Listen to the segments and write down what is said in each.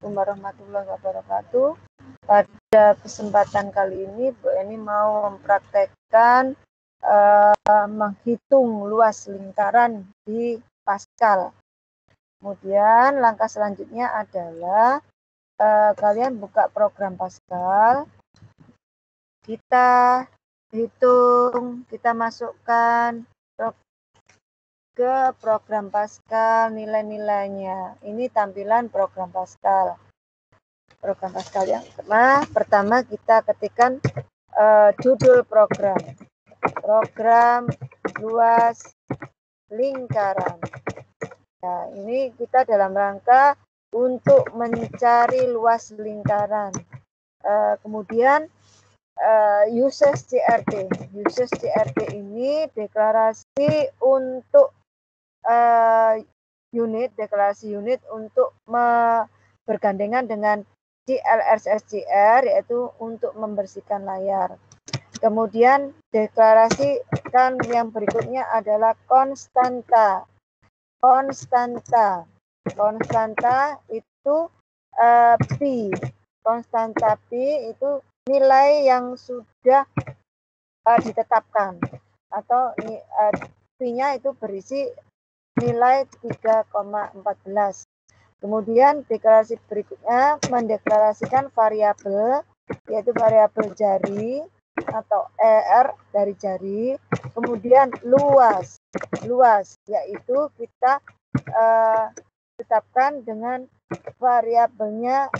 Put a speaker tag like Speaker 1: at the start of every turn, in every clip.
Speaker 1: Assalamualaikum warahmatullahi wabarakatuh. Pada kesempatan kali ini Bu Eni mau mempraktekkan menghitung luas lingkaran di Pascal. Kemudian langkah selanjutnya adalah kalian buka program Pascal. Kita hitung, kita masukkan ke program Pascal nilai-nilainya. Ini tampilan program Pascal. Program Pascal yang pertama kita ketikkan judul program. Program luas lingkaran. Nah, ini kita dalam rangka untuk mencari luas lingkaran. Kemudian uses CRT. Uses CRT ini deklarasi untuk deklarasi unit untuk bergandengan dengan CLRSCR, yaitu untuk membersihkan layar. Kemudian deklarasikan yang berikutnya adalah konstanta. Konstanta itu pi. Konstanta pi itu nilai yang sudah ditetapkan, atau pi-nya itu berisi nilai 3,14. Kemudian deklarasi berikutnya mendeklarasikan variabel, yaitu variabel jari atau ER dari jari. Kemudian luas, yaitu kita tetapkan dengan variabelnya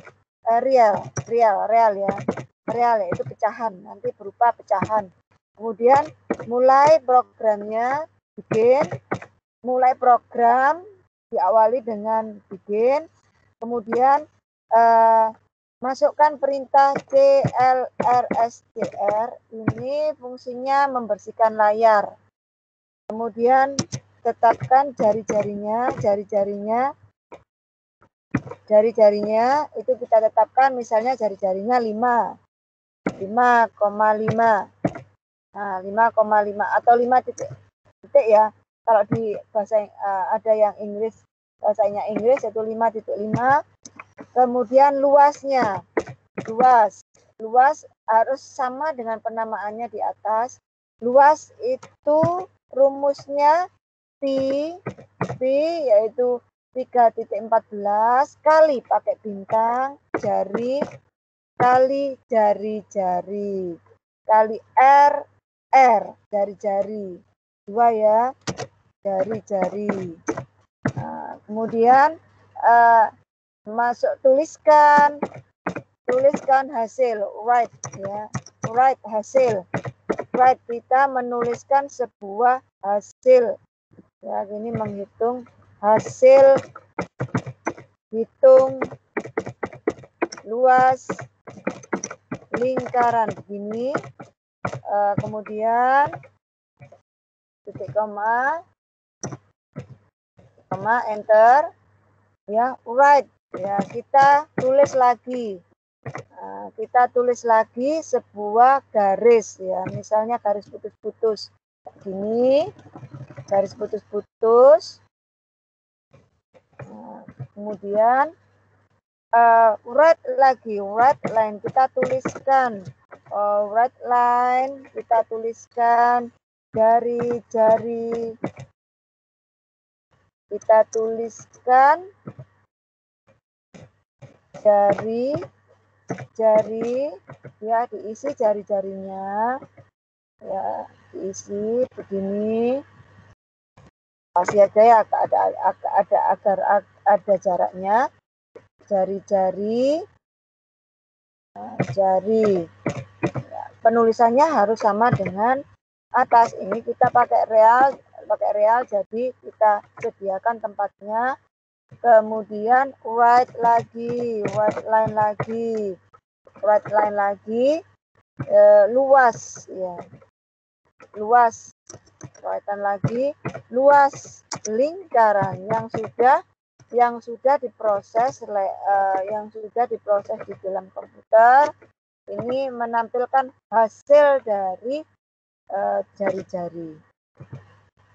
Speaker 1: real ya. Real yaitu pecahan, nanti berupa pecahan. Kemudian mulai programnya mulai program diawali dengan begin, kemudian masukkan perintah CLRSCR, ini fungsinya membersihkan layar. Kemudian tetapkan jari-jarinya itu kita tetapkan, misalnya jari-jarinya 5,5. Nah, 5,5 atau 5 titik ya. Kalau di bahasa ada yang Inggris, bahasanya Inggris yaitu 5,5. Kemudian luasnya. Luas harus sama dengan penamaannya di atas. Luas itu rumusnya pi yaitu 3,14 kali pakai bintang jari kali jari-jari kali R jari-jari 2 ya, jari-jari. Nah, kemudian tuliskan hasil, write ya, write hasil. Write, kita menuliskan sebuah hasil. Ya, ini menghitung hasil, hitung luas lingkaran begini. Kemudian titik koma, enter ya, write ya, kita tulis lagi. Kita tulis lagi sebuah garis ya, misalnya garis putus-putus begini, garis putus-putus. Kemudian write line, kita tuliskan write line, kita tuliskan jari-jari, kita tuliskan jari ya, diisi jari-jarinya ya, diisi begini, kasih aja ya, agar ada jaraknya, jari-jari jari. Penulisannya harus sama dengan atas. Ini kita pakai real, jadi kita sediakan tempatnya. Kemudian write line lagi, luas ya, luas lingkaran yang sudah diproses di dalam komputer. Ini menampilkan hasil dari jari-jari.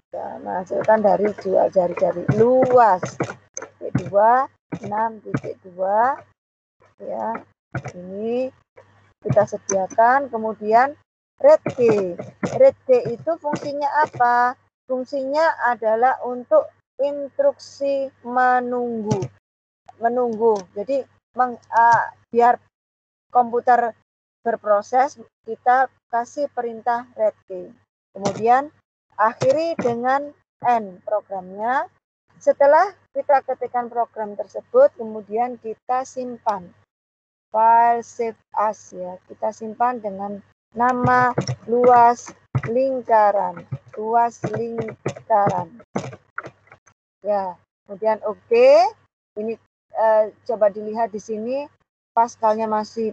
Speaker 1: Ya, menghasilkan dari dua jari-jari. Luas 6,2 Ya, ini kita sediakan. Kemudian readkey. Readkey itu fungsinya apa? Fungsinya adalah untuk instruksi menunggu. Jadi biar komputer berproses, kita kasih perintah readkey. Kemudian akhiri dengan end programnya. Setelah kita ketikkan program tersebut, kemudian kita simpan file save as, ya. Kita simpan dengan nama luas lingkaran. Ya, kemudian oke. Ini coba dilihat di sini Pascalnya masih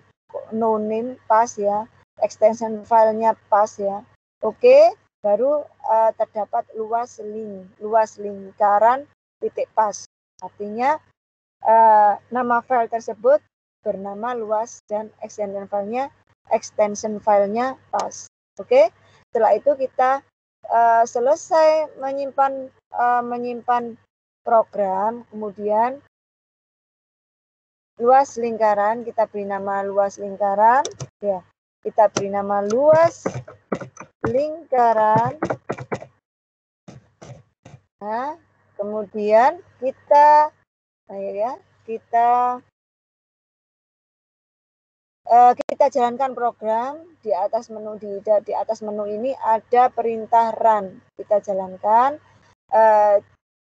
Speaker 1: no name, pas ya. Extension filenya pas ya. Oke, baru terdapat luas lingkaran titik pas. Artinya nama file tersebut bernama luas dan extension filenya pas. Oke, setelah itu kita selesai menyimpan program, kemudian luas lingkaran, kita beri nama luas lingkaran, ya. Kita beri nama luas lingkaran. Nah, kemudian kita jalankan program. Di atas menu ini ada perintah run. Kita jalankan.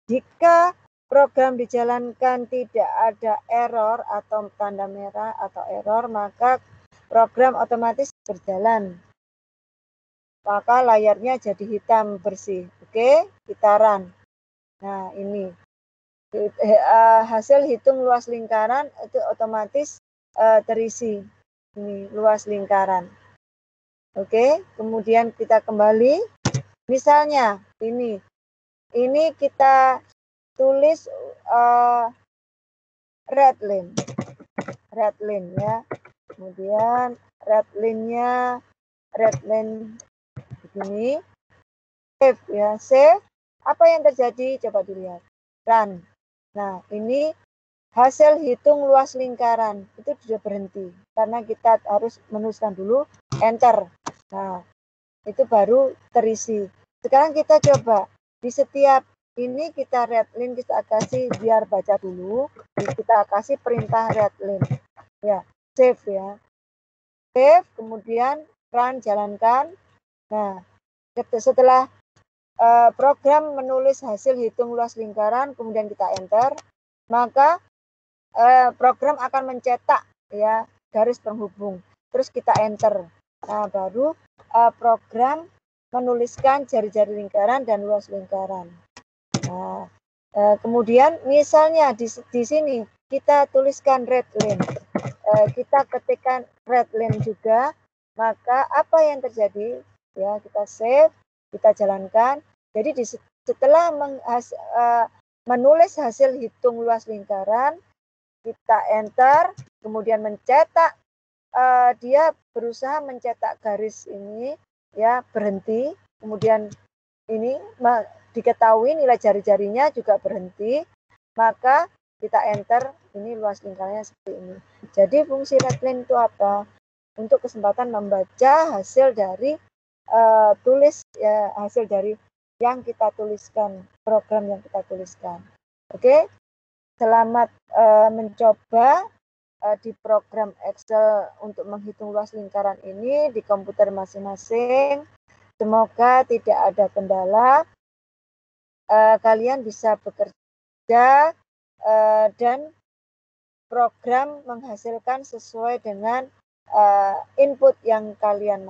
Speaker 1: Jika program dijalankan tidak ada error atau tanda merah atau error, maka program otomatis berjalan. Maka layarnya jadi hitam bersih. Oke, kita run. Nah, ini hasil hitung luas lingkaran itu otomatis terisi. Ini luas lingkaran. Oke, kemudian kita kembali. Misalnya ini kita tulis red line ya. Kemudian red line begini. Save ya, save. Apa yang terjadi? Coba dilihat. Run. Nah, ini hasil hitung luas lingkaran itu sudah berhenti karena kita harus menuliskan dulu enter. Nah, itu baru terisi. Sekarang kita coba di setiap ini kita readline kita kasih biar baca dulu. Kita kasih perintah readline. Ya, save ya. Save, kemudian run, jalankan. Nah, setelah program menulis hasil hitung luas lingkaran, kemudian kita enter, maka program akan mencetak ya garis penghubung. Terus kita enter. Nah, baru program menuliskan jari-jari lingkaran dan luas lingkaran. Nah, kemudian misalnya di sini kita tuliskan red line. Kita ketikkan red line juga, maka apa yang terjadi? Ya, kita save, kita jalankan. Jadi setelah menulis hasil hitung luas lingkaran, kita enter, kemudian mencetak, dia berusaha mencetak garis ini, ya berhenti, kemudian ini diketahui nilai jari-jarinya juga berhenti, maka kita enter, ini luas lingkarannya seperti ini. Jadi fungsi readline itu apa? Untuk kesempatan membaca hasil dari hasil dari yang kita tuliskan, program yang kita tuliskan. Oke? Selamat mencoba di program Excel untuk menghitung luas lingkaran ini di komputer masing-masing. Semoga tidak ada kendala. Kalian bisa bekerja dan program menghasilkan sesuai dengan input yang kalian